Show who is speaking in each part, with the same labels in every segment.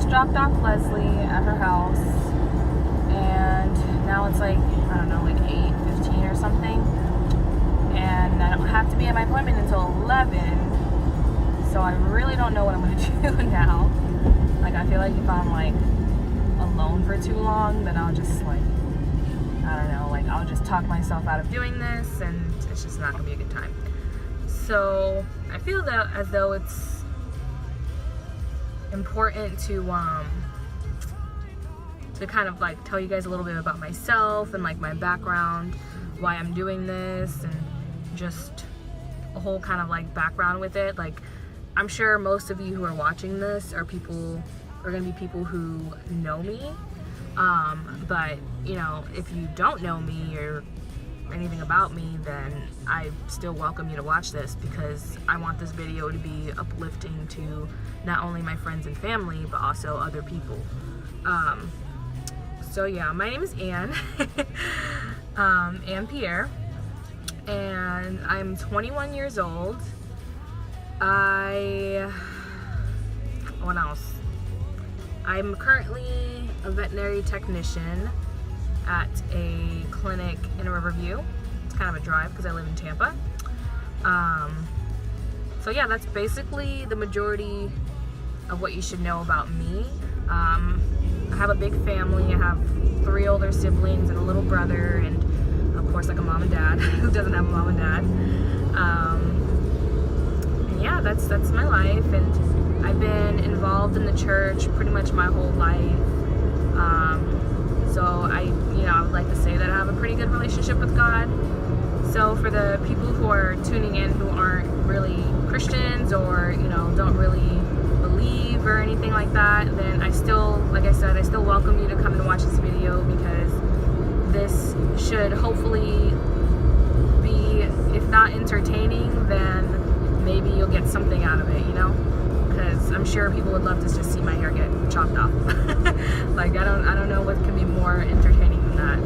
Speaker 1: just dropped off Leslie at her house, and now it's like, I don't know, like 8:15 or something, and I don't have to be at my appointment until 11, so I really don't know what I'm going to do now. Like, I feel like if I'm like alone for too long, then I'll just like, I don't know, like I'll just talk myself out of doing this, and it's just not going to be a good time. So I feel that as though it's important to kind of like tell you guys a little bit about myself and like my background, why I'm doing this, and just a whole kind of like background with it. Like, I'm sure most of you who are watching this are gonna be people who know me, but you know, if you don't know me or anything about me, then I still welcome you to watch this, because I want this video to be uplifting to not only my friends and family, but also other people. So yeah, my name is Anne, Anne Pierre, and I'm 21 years old. What else? I'm currently a veterinary technician at a clinic in Riverview. It's kind of a drive because I live in Tampa. So yeah, that's basically the majority of what you should know about me. I have a big family. I have 3 older siblings and a little brother, and of course like a mom and dad. Who doesn't have a mom and dad? And yeah, that's my life, and I've been involved in the church pretty much my whole life. So I would like to say that I have a pretty good relationship with God. So for the people who are tuning in who aren't really Christians, or don't really believe or anything like that, then I still, like I said, I still welcome you to come and watch this video, because this should hopefully be, if not entertaining, then maybe you'll get something out of it, because I'm sure people would love to just see my hair get chopped off. Like, I don't know what can be more entertaining than that.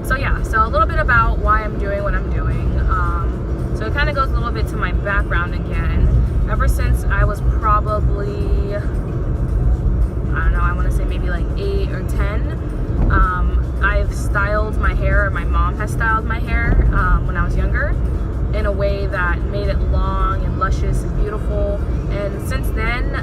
Speaker 1: So yeah, so a little bit about why I'm doing what I'm doing. So it kind of goes a little bit to my background again. Ever since I was probably, I don't know, I want to say maybe like 8 or 10, I've styled my hair, or my mom has styled my hair when I was younger, in a way that made it long and luscious and beautiful. And since then,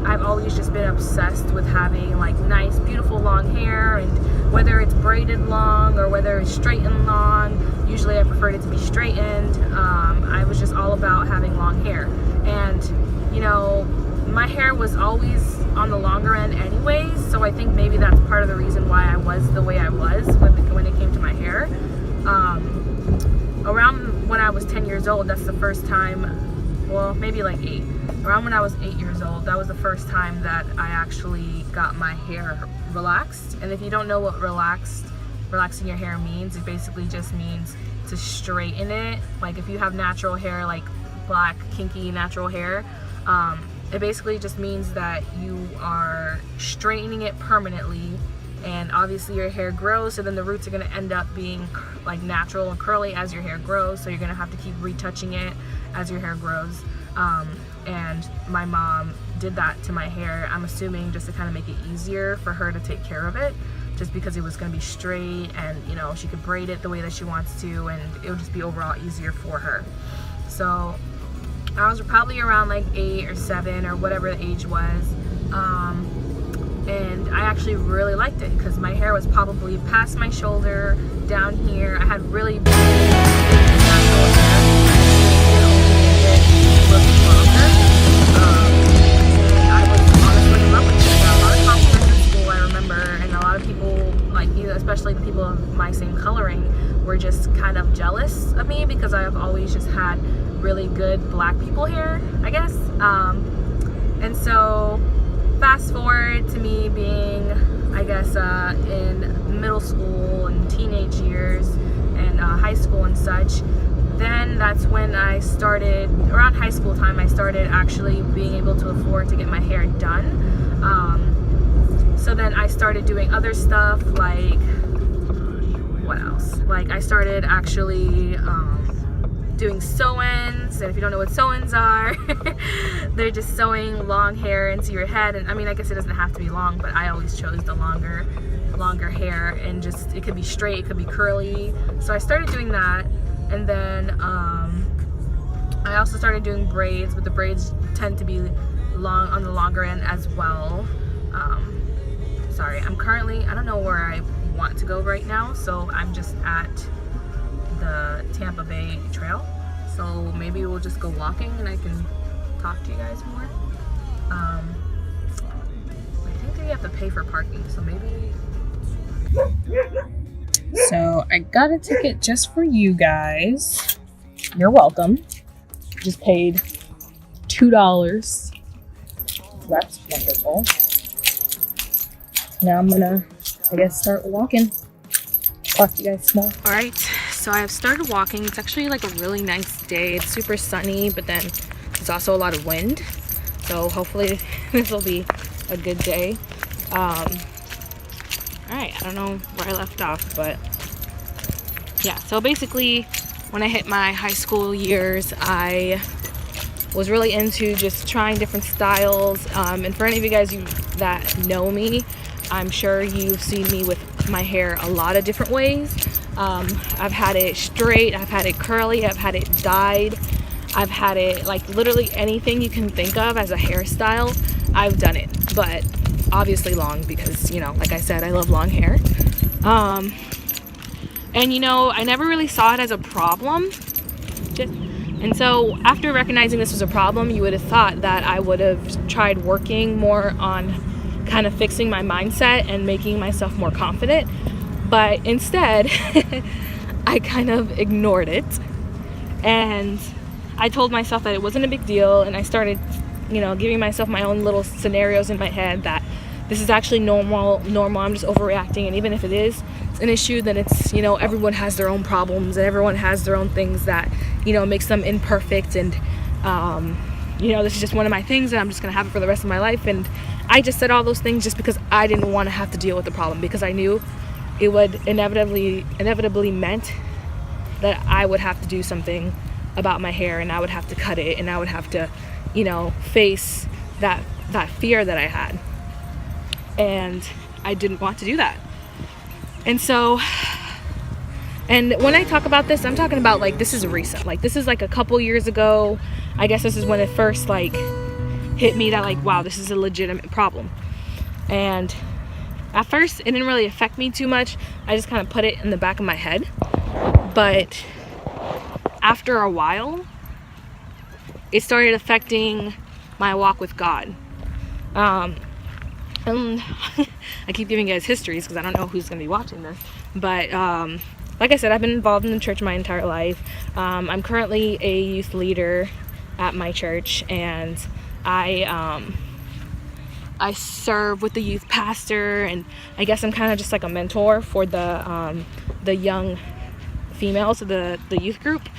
Speaker 1: I've always just been obsessed with having like nice, beautiful long hair, and whether it's braided long or whether it's straightened long, usually I preferred it to be straightened. I was just all about having long hair, and my hair was always on the longer end anyways, so I think maybe that's part of the reason why I was the way I was when it came to my hair. Around when I was 10 years old, that's the first time, well, maybe like 8. Around when I was 8 years old, that was the first time that I actually got my hair relaxed. And if you don't know what relaxing your hair means, it basically just means to straighten it. Like, if you have natural hair, like black, kinky, natural hair, it basically just means that you are straightening it permanently. And obviously your hair grows, so then the roots are going to end up being like natural and curly as your hair grows, so you're going to have to keep retouching it as your hair grows. And my mom did that to my hair, I'm assuming just to kind of make it easier for her to take care of it, just because it was going to be straight, and she could braid it the way that she wants to, and it would just be overall easier for her. So I was probably around like 8 or 7 or whatever the age was. And I actually really liked it, because my hair was probably past my shoulder down here. I had really big natural hair. It looked longer. And I was honestly in love with it. I got a lot of compliments in school, I remember, and a lot of people, like, especially the people of my same coloring, were just kind of jealous of me, because I have always just had really good black people hair, I guess. And so fast forward to me being, I guess, in middle school and teenage years and high school and such. Then that's when I started, around high school time, I started actually being able to afford to get my hair done. So then I started doing other stuff, like, what else? Like, I started actually doing sew-ins, and if you don't know what sew-ins are, they're just sewing long hair into your head. And I mean, I guess it doesn't have to be long, but I always chose the longer hair, and just, it could be straight, it could be curly. So I started doing that, and then I also started doing braids, but the braids tend to be long on the longer end as well. Sorry, I'm currently, I don't know where I want to go right now, so I'm just at the Tampa Bay Trail. So maybe we'll just go walking and I can talk to you guys more. I think that you have to pay for parking, so maybe. So I got a ticket just for you guys. You're welcome. Just paid $2. That's wonderful. Now I'm gonna, I guess, start walking. Talk to you guys more. All right, so I have started walking. It's actually like a really nice day. It's super sunny, but then there's also a lot of wind. So hopefully this will be a good day. All right, I don't know where I left off, but yeah. So basically, when I hit my high school years, I was really into just trying different styles. And for any of you guys that know me, I'm sure you've seen me with my hair a lot of different ways. I've had it straight, I've had it curly, I've had it dyed, I've had it like literally anything you can think of as a hairstyle, I've done it. But obviously long, because, you know, like I said, I love long hair. And you know, I never really saw it as a problem. And so after recognizing this was a problem, you would have thought that I would have tried working more on kind of fixing my mindset and making myself more confident. But instead, I kind of ignored it. And I told myself that it wasn't a big deal. And I started, you know, giving myself my own little scenarios in my head that this is actually normal, I'm just overreacting. And even if it is an issue, then it's, you know, everyone has their own problems and everyone has their own things that, you know, makes them imperfect. And, you know, this is just one of my things and I'm just going to have it for the rest of my life. And I just said all those things just because I didn't want to have to deal with the problem, because I knew it would inevitably meant that I would have to do something about my hair, and I would have to cut it, and I would have to, you know, face that fear that I had. And I didn't want to do that. And so, and when I talk about this, I'm talking about like, this is recent. Like, this is like a couple years ago. I guess this is when it first like hit me that like, wow, this is a legitimate problem. And at first it didn't really affect me too much. I just kind of put it in the back of my head. But after a while, it started affecting my walk with God. And I keep giving you guys histories because I don't know who's going to be watching this. But like I said, I've been involved in the church my entire life. I'm currently a youth leader at my church, and I serve with the youth pastor, and I guess I'm kind of just like a mentor for the young females of the youth group.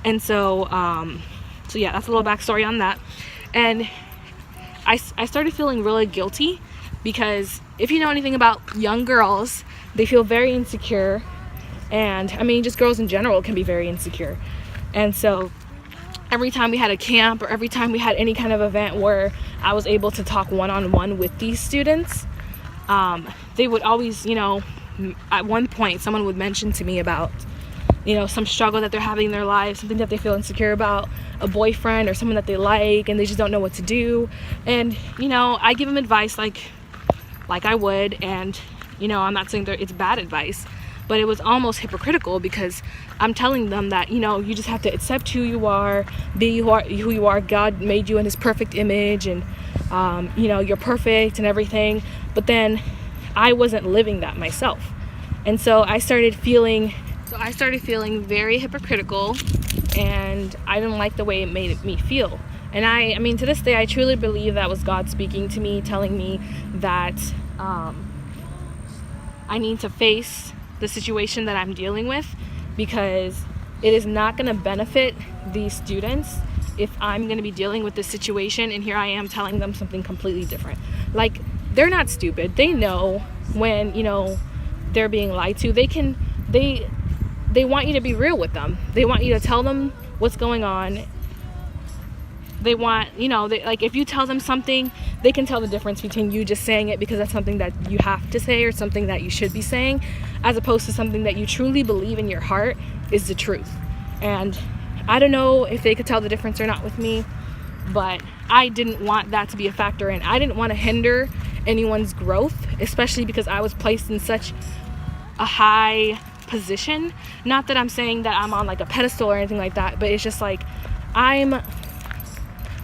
Speaker 1: And so yeah, that's a little backstory on that. And I started feeling really guilty, because if you know anything about young girls, they feel very insecure. And I mean, just girls in general can be very insecure. And so every time we had a camp, or every time we had any kind of event where I was able to talk one-on-one with these students, they would always, you know, at one point someone would mention to me about, you know, some struggle that they're having in their lives, something that they feel insecure about, a boyfriend or someone that they like, and they just don't know what to do. And, you know, I give them advice like I would, and, you know, I'm not saying that it's bad advice, but it was almost hypocritical, because I'm telling them that, you know, you just have to accept who you are, be who you are. God made you in his perfect image, and, you know, you're perfect and everything. But then I wasn't living that myself. And so I started feeling very hypocritical, and I didn't like the way it made me feel. And I mean, to this day, I truly believe that was God speaking to me, telling me that I need to face the situation that I'm dealing with, because it is not going to benefit these students if I'm going to be dealing with this situation, and here I am telling them something completely different. Like, they're not stupid. They know when, you know, they're being lied to. They want you to be real with them. They want you to tell them what's going on. They want, like if you tell them something, they can tell the difference between you just saying it because that's something that you have to say or something that you should be saying, as opposed to something that you truly believe in your heart is the truth. And I don't know if they could tell the difference or not with me, but I didn't want that to be a factor, and I didn't want to hinder anyone's growth, especially because I was placed in such a high position. Not that I'm saying that I'm on like a pedestal or anything like that, but it's just like I'm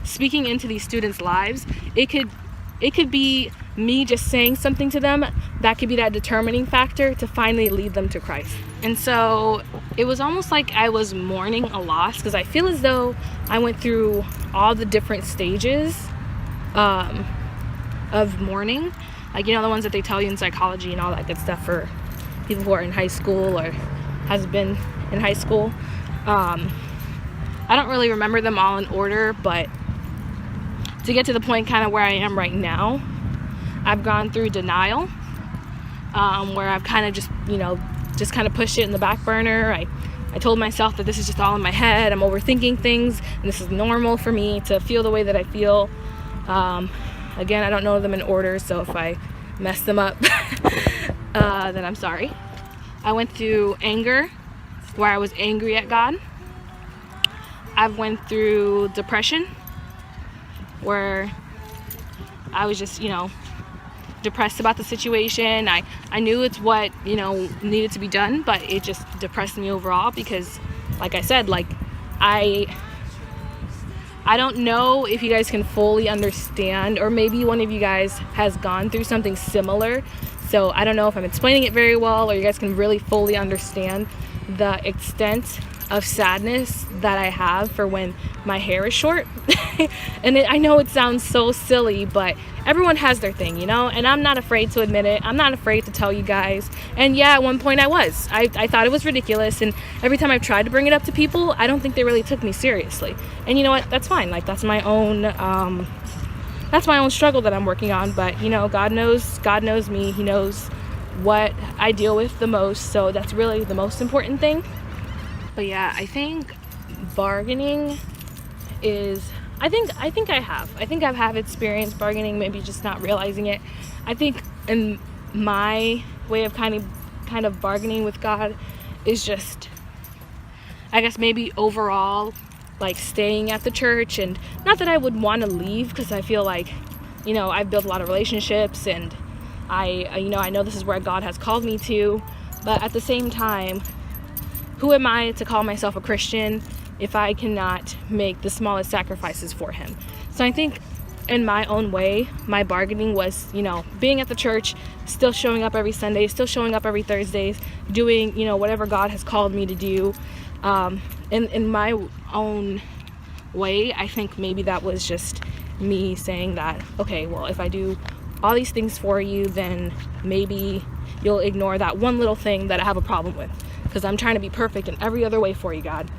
Speaker 1: speaking into these students' lives. It could be me just saying something to them that could be that determining factor to finally lead them to Christ. And so it was almost like I was mourning a loss, because I feel as though I went through all the different stages of mourning, like the ones that they tell you in psychology and all that good stuff for people who are in high school or has been in high school. I don't really remember them all in order, but to get to the point kind of where I am right now, I've gone through denial, where I've kind of just kind of pushed it in the back burner. I told myself that this is just all in my head, I'm overthinking things, and this is normal for me to feel the way that I feel. Again, I don't know them in order, so if I mess them up, then I'm sorry. I went through anger, where I was angry at God. I've went through depression, where I was just, depressed about the situation. I knew it's what, needed to be done, but it just depressed me overall because, like I said, I don't know if you guys can fully understand, or maybe one of you guys has gone through something similar. So I don't know if I'm explaining it very well, or you guys can really fully understand the extent of sadness that I have for when my hair is short. And I know it sounds so silly, but everyone has their thing, and I'm not afraid to admit it. I'm not afraid to tell you guys. And yeah, at one point I thought it was ridiculous, and every time I've tried to bring it up to people, I don't think they really took me seriously. And you know what, that's fine. That's my own struggle that I'm working on. But God knows me. He knows what I deal with the most, so that's really the most important thing. But yeah, I think bargaining is, I think I've had experience bargaining, maybe just not realizing it. I think in my way of kind of bargaining with God is just, I guess maybe overall, staying at the church. And not that I would want to leave, because I feel like, I've built a lot of relationships, and I know this is where God has called me to. But at the same time, who am I to call myself a Christian if I cannot make the smallest sacrifices for him? So I think in my own way, my bargaining was, being at the church, still showing up every Sunday, still showing up every Thursdays, doing, whatever God has called me to do. In my own way, I think maybe that was just me saying that, okay, well, if I do all these things for you, then maybe you'll ignore that one little thing that I have a problem with. Because I'm trying to be perfect in every other way for you, God.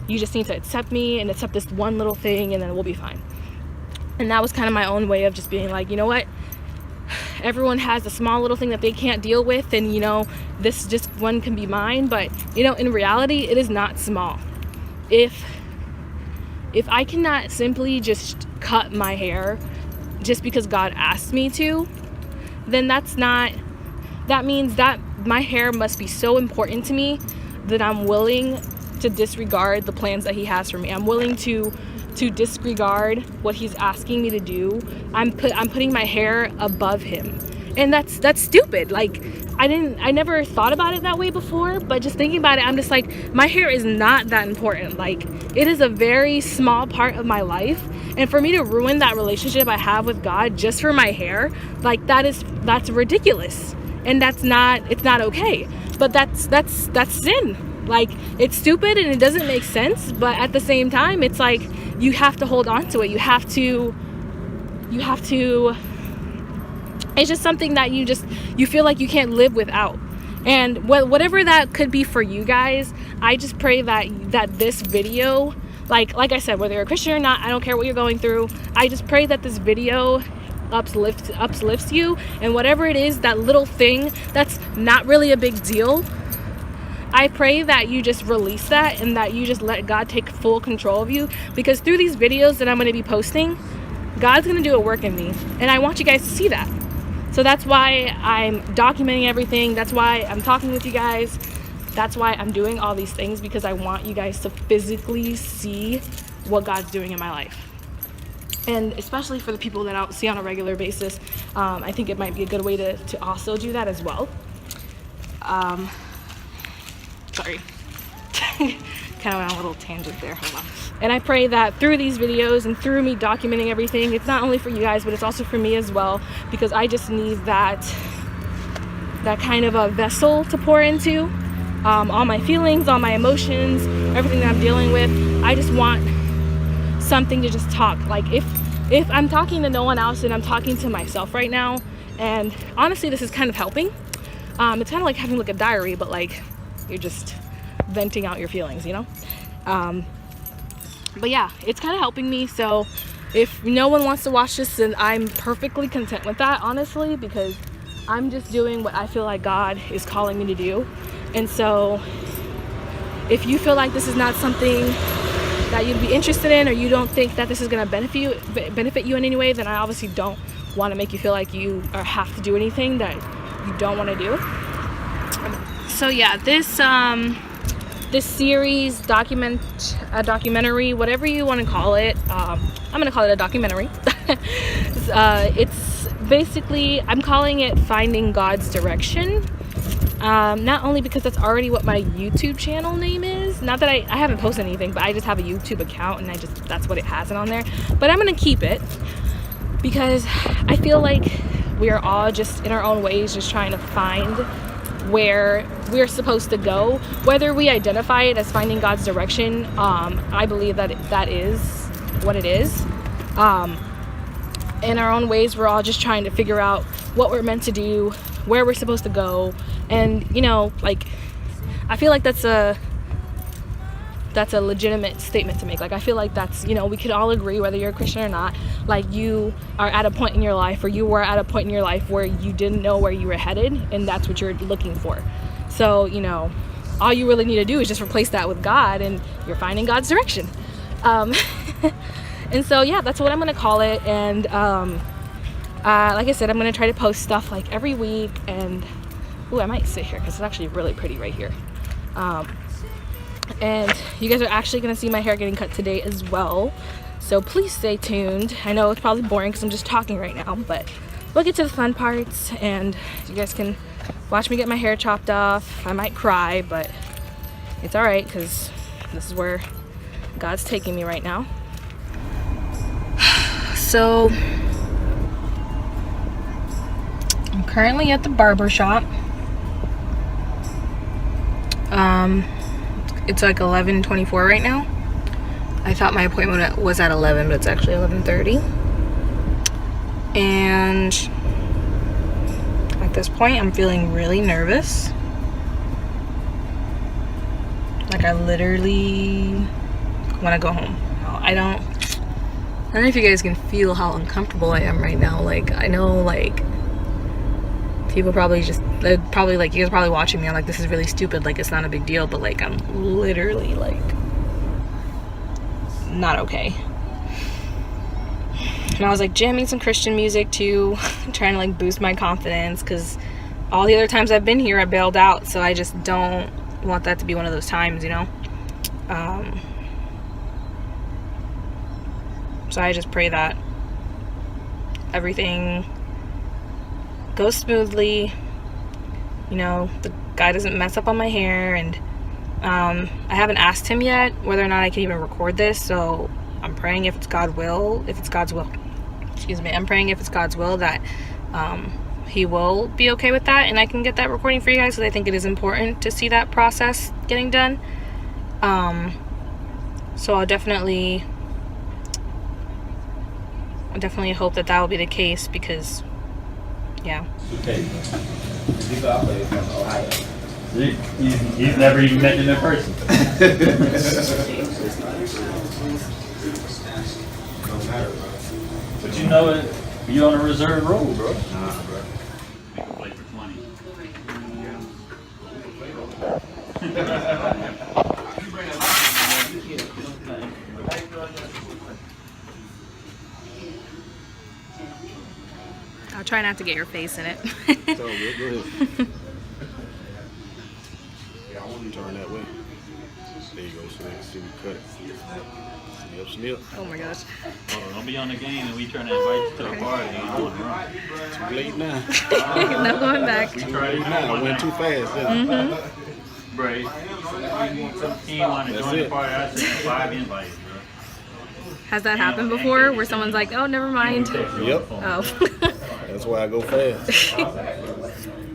Speaker 1: You just need to accept me and accept this one little thing, and then we'll be fine. And that was kind of my own way of just being like, you know what? Everyone has a small little thing that they can't deal with, and, this just one can be mine. But, in reality, it is not small. If I cannot simply just cut my hair just because God asked me to, then that means that my hair must be so important to me that I'm willing to disregard the plans that he has for me. I'm willing to disregard what he's asking me to do. I'm putting my hair above him. And that's stupid. I never thought about it that way before, but just thinking about it, I'm just like, my hair is not that important. It is a very small part of my life. And for me to ruin that relationship I have with God just for my hair, that's ridiculous. And it's not okay. But that's sin. It's stupid and it doesn't make sense, but at the same time, it's you have to hold on to it. You have to it's just something that you feel like you can't live without. And whatever that could be for you guys, I just pray that this video, like I said, whether you're a Christian or not, I don't care what you're going through, I just pray that this video uplifts you, and whatever it is, that little thing that's not really a big deal, I pray that you just release that and that you just let God take full control of you, because through these videos that I'm going to be posting, God's going to do a work in me, and I want you guys to see that. So that's why I'm documenting everything. That's why I'm talking with you guys. That's why I'm doing all these things, because I want you guys to physically see what God's doing in my life. And especially for the people that I don't see on a regular basis, I think it might be a good way to also do that as well. Sorry. Kind of went on a little tangent there. Hold on. And I pray that through these videos and through me documenting everything, it's not only for you guys, but it's also for me as well, because I just need that kind of a vessel to pour into. All my feelings, all my emotions, everything that I'm dealing with. I just want something to just talk. Like if I'm talking to no one else and I'm talking to myself right now, and honestly this is kind of helping. It's kind of like having like a diary, but like you're just venting out your feelings, you know. But yeah, it's kind of helping me. So if no one wants to watch this, then I'm perfectly content with that, honestly, because I'm just doing what I feel like God is calling me to do. And so if you feel like this is not something that you'd be interested in, or you don't think that this is going to benefit you in any way, then I obviously don't want to make you feel like you or have to do anything that you don't want to do. So yeah, this series, documentary, whatever you want to call it, I'm going to call it a documentary. It's basically, I'm calling it Finding God's Direction. Not only because that's already what my YouTube channel name is, not that I haven't posted anything, but I just have a YouTube account and that's what it has it on there. But I'm going to keep it because I feel like we are all just in our own ways just trying to find where we're supposed to go, whether we identify it as finding God's direction. I believe that is what it is. In our own ways, we're all just trying to figure out what we're meant to do, where we're supposed to go. And you know, like, I feel like that's a legitimate statement to make. Like, I feel like that's, you know, we could all agree, whether you're a Christian or not, like you are at a point in your life, or you were at a point in your life where you didn't know where you were headed, and that's what you're looking for. So, you know, all you really need to do is just replace that with God, and you're finding God's direction. And so yeah, that's what I'm gonna call it. And like I said, I'm gonna try to post stuff like every week. And ooh, I might sit here because it's actually really pretty right here. And you guys are actually gonna see my hair getting cut today as well, so please stay tuned. I know it's probably boring because I'm just talking right now, but we'll get to the fun parts, and you guys can watch me get my hair chopped off. I might cry, but it's all right, because this is where God's taking me right now. So I'm currently at the barber shop. It's like 11:24 right now. I thought my appointment was at 11, but it's actually 11:30. And at this point, I'm feeling really nervous. Like, I literally want to go home. I don't know if you guys can feel how uncomfortable I am right now. Like, I know, like, people probably you guys are probably watching me. I'm like, this is really stupid. Like, it's not a big deal. But, like, I'm literally, like, not okay. And I was, like, jamming some Christian music, too. Trying to, like, boost my confidence. Because all the other times I've been here, I bailed out. So I just don't want that to be one of those times, you know? So I just pray that everything goes smoothly, you know, the guy doesn't mess up on my hair. And I haven't asked him yet whether or not I can even record this, so I'm praying if it's God's will, I'm praying if it's God's will that he will be okay with that, and I can get that recording for you guys, because I think it is important to see that process getting done. So I'll definitely hope that will be the case, because yeah.
Speaker 2: Okay. He's never even met him in person. But you know it, you on a reserved road, bro. Nah, bro. Play for 20.
Speaker 1: I'll try not to get your face in it.
Speaker 3: So go ahead. Turn that way. There you go, so they can see we cut it. Snip, snip.
Speaker 1: Oh my gosh.
Speaker 2: Don't be on the game and we trying to invite you to the party. You don't want to run.
Speaker 3: Too late now.
Speaker 1: No going back.
Speaker 2: We tried it
Speaker 3: Now, I went too fast, didn't I?
Speaker 2: Right. He ain't want to
Speaker 3: That's
Speaker 2: join the
Speaker 3: it.
Speaker 2: party. I sent 5 invites, bro.
Speaker 1: Has that happened before where someone's like, oh, never mind?
Speaker 3: Yep.
Speaker 1: Oh.
Speaker 3: That's why I go fast.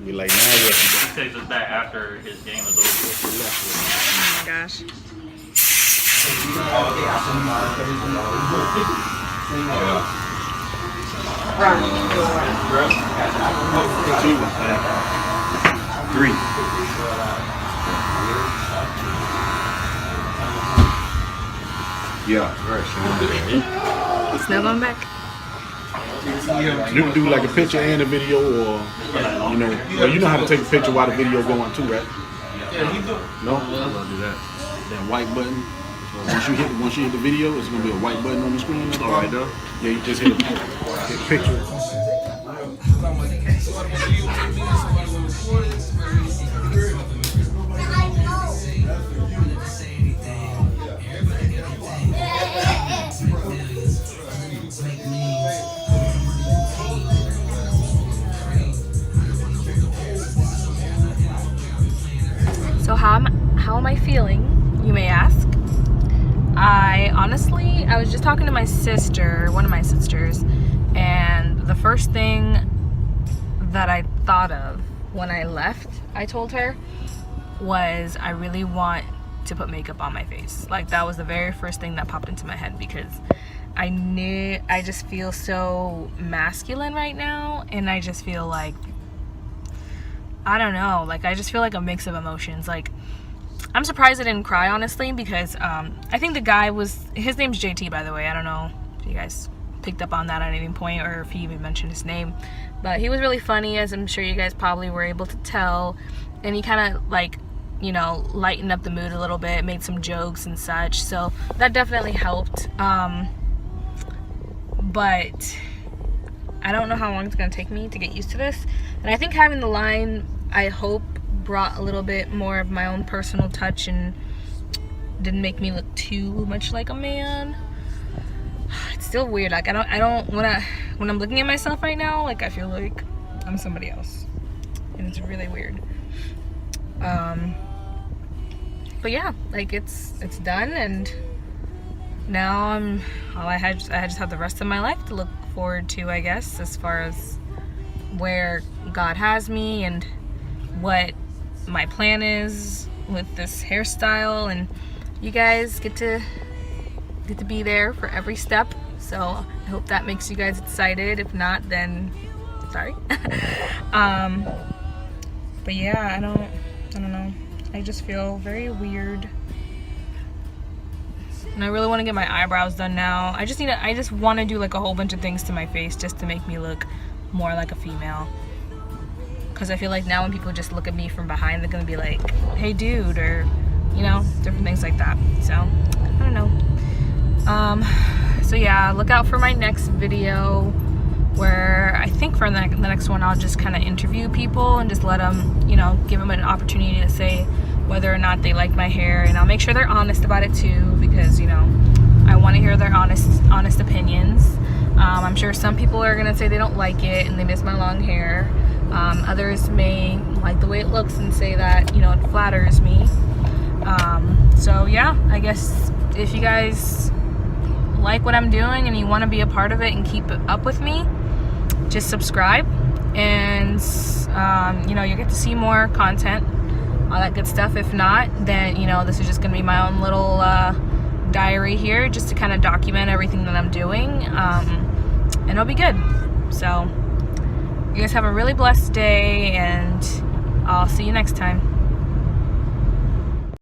Speaker 3: Be like, now what
Speaker 2: He takes us back after his game was over.
Speaker 3: you got?
Speaker 1: Oh my gosh.
Speaker 3: Three. Yeah, right.
Speaker 1: It's no going back.
Speaker 3: You can do like a picture and a video, or you know, well, you know how to take a picture while the video going too, right? No, I'll do that. That white button. Once you hit the video, it's gonna be a white button on the screen. All right, though. Yeah, you just hit a picture.
Speaker 1: So how am I feeling, you may ask? I was just talking to my sister, one of my sisters, and the first thing that I thought of when I left, I told her, was I really want to put makeup on my face. Like, that was the very first thing that popped into my head, because I just feel so masculine right now, and I just feel like, I don't know, like I just feel like a mix of emotions. Like, I'm surprised I didn't cry, honestly, because I think the guy his name's JT, by the way. I don't know if you guys picked up on that at any point or if he even mentioned his name, but he was really funny, as I'm sure you guys probably were able to tell, and he kind of like, you know, lightened up the mood a little bit, made some jokes and such, so that definitely helped. But I don't know how long it's gonna take me to get used to this, and I think having the line, I hope, brought a little bit more of my own personal touch and didn't make me look too much like a man. It's still weird. Like, I don't when I'm looking at myself right now, like, I feel like I'm somebody else, and it's really weird. But yeah, like, it's done, and now I just have the rest of my life to look forward to, I guess, as far as where God has me and what my plan is with this hairstyle, and you guys get to be there for every step, so I hope that makes you guys excited. If not, then sorry. But yeah, I don't know, I just feel very weird, and I really want to get my eyebrows done now. I just want to do like a whole bunch of things to my face just to make me look more like a female. Because I feel like now when people just look at me from behind, they're going to be like, hey dude, or, you know, different things like that. So, I don't know. So yeah, look out for my next video, where I think for the next one I'll just kind of interview people and just let them, you know, give them an opportunity to say whether or not they like my hair, and I'll make sure they're honest about it too, because, you know, I want to hear their honest opinions. I'm sure some people are going to say they don't like it and they miss my long hair. Others may like the way it looks and say that, you know, it flatters me. So yeah, I guess if you guys like what I'm doing and you want to be a part of it and keep it up with me, just subscribe, and you know, you get to see more content, all that good stuff. If not, then, you know, this is just gonna be my own little diary here, just to kind of document everything that I'm doing, and it'll be good. So you guys have a really blessed day, and I'll see you next time.